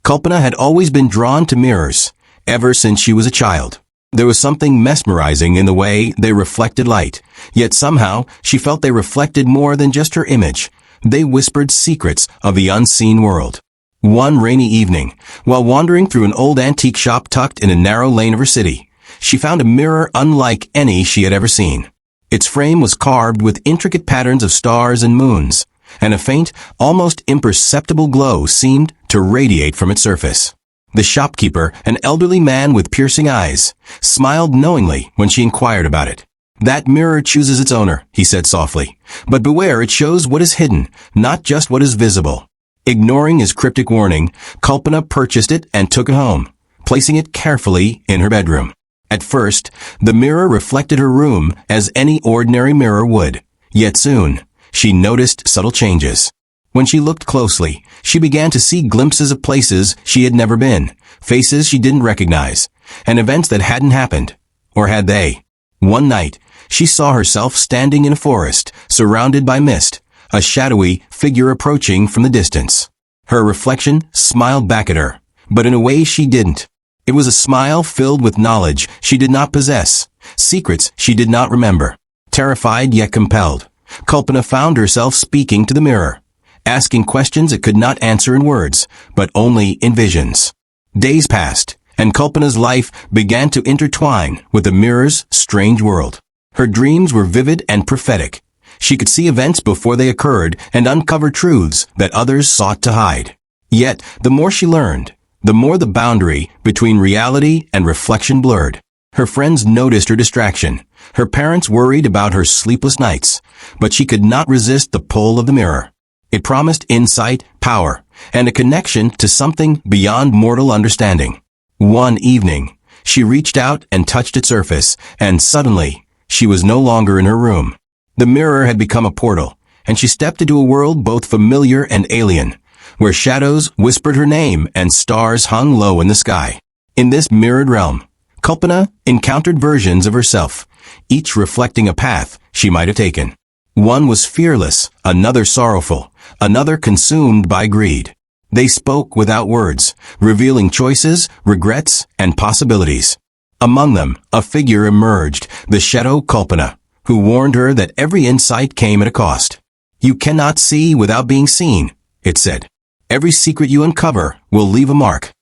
Kalpana had always been drawn to mirrors, ever since she was a child. There was something mesmerizing in the way they reflected light, yet somehow she felt they reflected more than just her image. They whispered secrets of the unseen world. One rainy evening, while wandering through an old antique shop tucked in a narrow lane of her city, she found a mirror unlike any she had ever seen. Its frame was carved with intricate patterns of stars and moons, and a faint, almost imperceptible glow seemed to radiate from its surface. The shopkeeper, an elderly man with piercing eyes, smiled knowingly when she inquired about it. "That mirror chooses its owner," he said softly, "but beware, it shows what is hidden, not just what is visible." Ignoring his cryptic warning, Kalpana purchased it and took it home, placing it carefully in her bedroom. At first, the mirror reflected her room as any ordinary mirror would, yet soon, she noticed subtle changes. When she looked closely, she began to see glimpses of places she had never been, faces she didn't recognize, and events that hadn't happened. Or had they? One night, she saw herself standing in a forest, surrounded by mist, a shadowy figure approaching from the distance. Her reflection smiled back at her, but in a way she didn't. It was a smile filled with knowledge she did not possess, secrets she did not remember. Terrified yet compelled, Kalpana found herself speaking to the mirror, asking questions it could not answer in words, but only in visions. Days passed, and Kalpana's life began to intertwine with the mirror's strange world. Her dreams were vivid and prophetic. She could see events before they occurred and uncover truths that others sought to hide. Yet, the more she learned, the more the boundary between reality and reflection blurred. Her friends noticed her distraction. Her parents worried about her sleepless nights, but she could not resist the pull of the mirror. It promised insight, power, and a connection to something beyond mortal understanding. One evening, she reached out and touched its surface, and suddenly, she was no longer in her room. The mirror had become a portal, and she stepped into a world both familiar and alien, where shadows whispered her name and stars hung low in the sky. In this mirrored realm, Kalpana encountered versions of herself, each reflecting a path she might have taken. One was fearless, another sorrowful, another consumed by greed. They spoke without words, revealing choices, regrets, and possibilities. Among them, a figure emerged, the shadow Kalpana, who warned her that every insight came at a cost. "You cannot see without being seen," it said. "Every secret you uncover will leave a mark."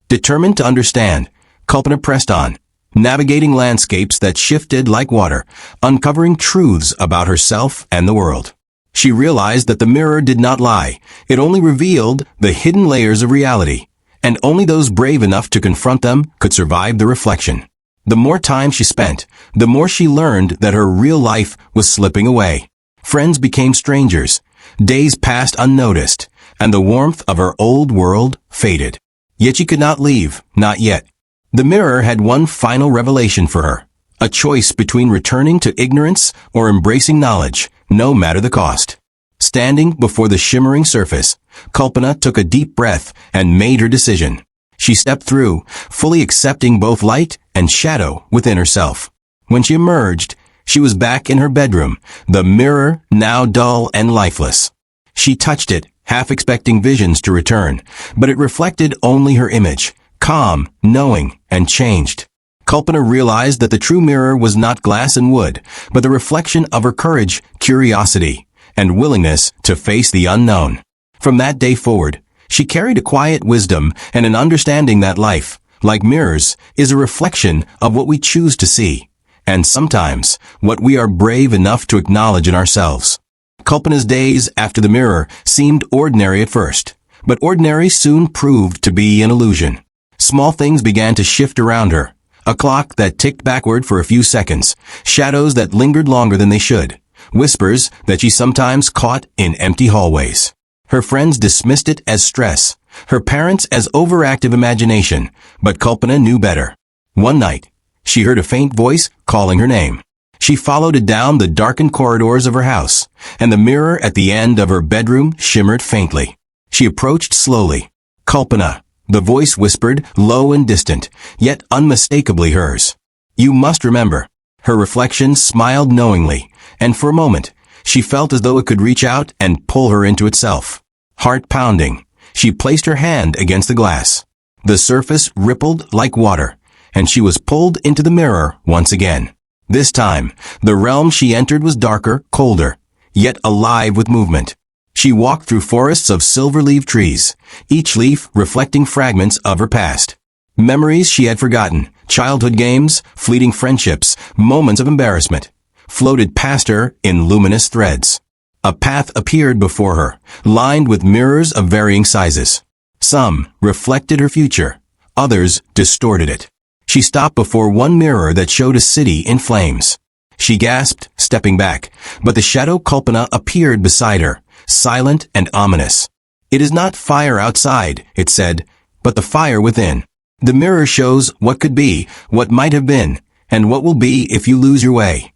Determined to understand, Kalpana pressed on, navigating landscapes that shifted like water, uncovering truths about herself and the world. She realized that the mirror did not lie. It only revealed the hidden layers of reality, and only those brave enough to confront them could survive the reflection. The more time she spent, the more she learned that her real life was slipping away. Friends became strangers. Days passed unnoticed, and the warmth of her old world faded. Yet she could not leave, not yet. The mirror had one final revelation for her, a choice between returning to ignorance or embracing knowledge, no matter the cost. Standing before the shimmering surface, Kalpana took a deep breath and made her decision. She stepped through, fully accepting both light and shadow within herself. When she emerged, she was back in her bedroom, the mirror now dull and lifeless. She touched it, half expecting visions to return, but it reflected only her image, calm, knowing, and changed. Kalpana realized that the true mirror was not glass and wood, but the reflection of her courage, curiosity, and willingness to face the unknown. From that day forward, she carried a quiet wisdom and an understanding that life, like mirrors, is a reflection of what we choose to see, and sometimes what we are brave enough to acknowledge in ourselves. Kalpana's days after the mirror seemed ordinary at first, but ordinary soon proved to be an illusion. Small things began to shift around her. A clock that ticked backward for a few seconds, shadows that lingered longer than they should, whispers that she sometimes caught in empty hallways. Her friends dismissed it as stress, her parents as overactive imagination, but Kalpana knew better. One night, she heard a faint voice calling her name. She followed it down the darkened corridors of her house, and the mirror at the end of her bedroom shimmered faintly. She approached slowly. "Kalpana," the voice whispered, low and distant, yet unmistakably hers. "You must remember." Her reflection smiled knowingly, and for a moment, she felt as though it could reach out and pull her into itself. Heart pounding, She placed her hand against the glass. The surface rippled like water, and she was pulled into the mirror once again. This time, the realm she entered was darker, colder, yet alive with movement. She walked through forests of silver-leaved trees, each leaf reflecting fragments of her past. Memories she had forgotten, childhood games, fleeting friendships, moments of embarrassment, floated past her in luminous threads. A path appeared before her, lined with mirrors of varying sizes. Some reflected her future, others distorted it. She stopped before one mirror that showed a city in flames. She gasped, stepping back, but the shadow Kalpana appeared beside her, silent and ominous. "It is not fire outside," it said, "but the fire within. The mirror shows what could be, what might have been, and what will be if you lose your way."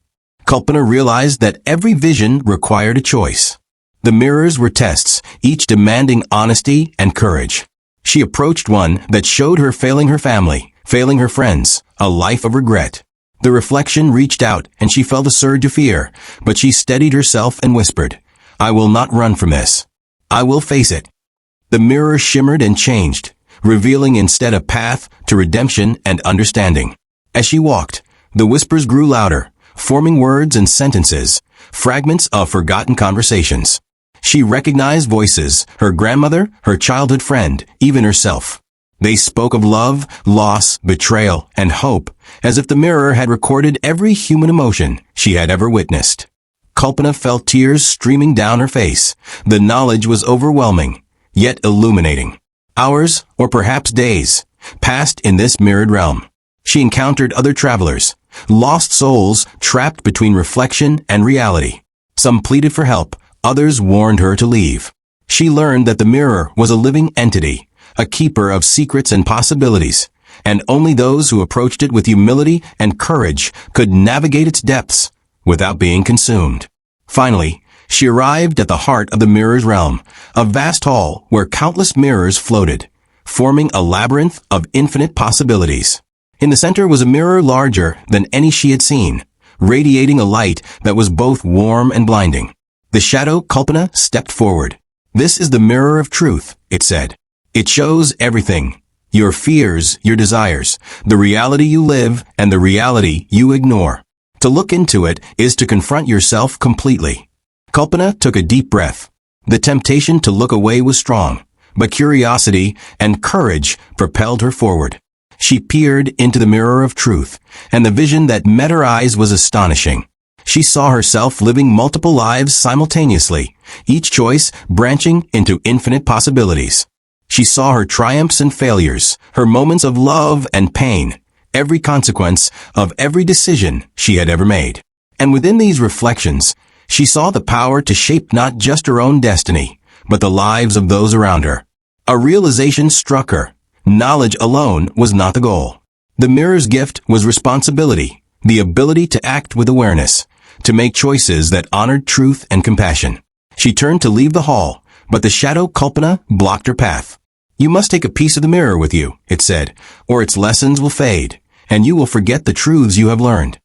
Kalpana realized that every vision required a choice. The mirrors were tests, each demanding honesty and courage. She approached one that showed her failing her family, failing her friends, a life of regret. The reflection reached out and she felt a surge of fear, but she steadied herself and whispered, "I will not run from this. I will face it." The mirror shimmered and changed, revealing instead a path to redemption and understanding. As she walked, the whispers grew louder, forming words and sentences, fragments of forgotten conversations. She recognized voices, her grandmother, her childhood friend, even herself. They spoke of love, loss, betrayal, and hope, as if the mirror had recorded every human emotion she had ever witnessed. Kalpana felt tears streaming down her face. The knowledge was overwhelming, yet illuminating. Hours, or perhaps days, passed in this mirrored realm. She encountered other travelers, lost souls trapped between reflection and reality. Some pleaded for help, others warned her to leave. She learned that the mirror was a living entity, a keeper of secrets and possibilities, and only those who approached it with humility and courage could navigate its depths without being consumed. Finally, she arrived at the heart of the mirror's realm, a vast hall where countless mirrors floated, forming a labyrinth of infinite possibilities. In the center was a mirror larger than any she had seen, radiating a light that was both warm and blinding. The shadow Kalpana stepped forward. "This is the mirror of truth," it said. "It shows everything. Your fears, your desires, the reality you live, and the reality you ignore. To look into it is to confront yourself completely." Kalpana took a deep breath. The temptation to look away was strong, but curiosity and courage propelled her forward. She peered into the mirror of truth, and the vision that met her eyes was astonishing. She saw herself living multiple lives simultaneously, each choice branching into infinite possibilities. She saw her triumphs and failures, her moments of love and pain, every consequence of every decision she had ever made. And within these reflections, she saw the power to shape not just her own destiny, but the lives of those around her. A realization struck her. Knowledge alone was not the goal. The mirror's gift was responsibility, the ability to act with awareness, to make choices that honored truth and compassion. She turned to leave the hall, but the shadow Kalpana blocked her path. "You must take a piece of the mirror with you," it said, "or its lessons will fade, and you will forget the truths you have learned."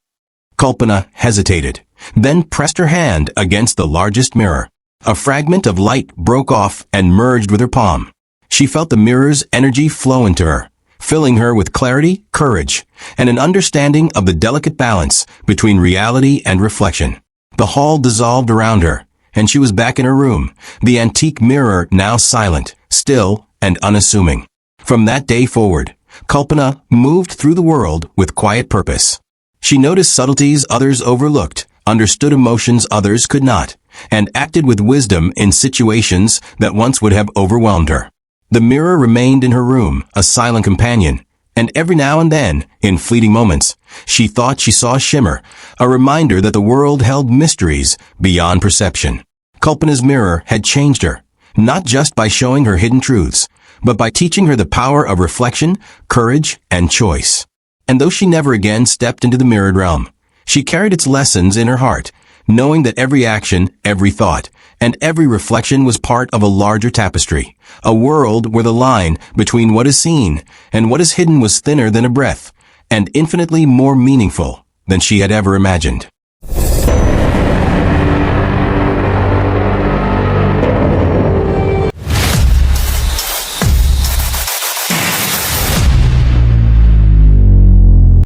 Kalpana hesitated, then pressed her hand against the largest mirror. A fragment of light broke off and merged with her palm. She felt the mirror's energy flow into her, filling her with clarity, courage, and an understanding of the delicate balance between reality and reflection. The hall dissolved around her, and she was back in her room, the antique mirror now silent, still, and unassuming. From that day forward, Kalpana moved through the world with quiet purpose. She noticed subtleties others overlooked, understood emotions others could not, and acted with wisdom in situations that once would have overwhelmed her. The mirror remained in her room, a silent companion, and every now and then, in fleeting moments, she thought she saw a shimmer, a reminder that the world held mysteries beyond perception. Kalpana's mirror had changed her, not just by showing her hidden truths, but by teaching her the power of reflection, courage, and choice. And though she never again stepped into the mirrored realm, she carried its lessons in her heart, knowing that every action, every thought, and every reflection was part of a larger tapestry, a world where the line between what is seen and what is hidden was thinner than a breath, and infinitely more meaningful than she had ever imagined.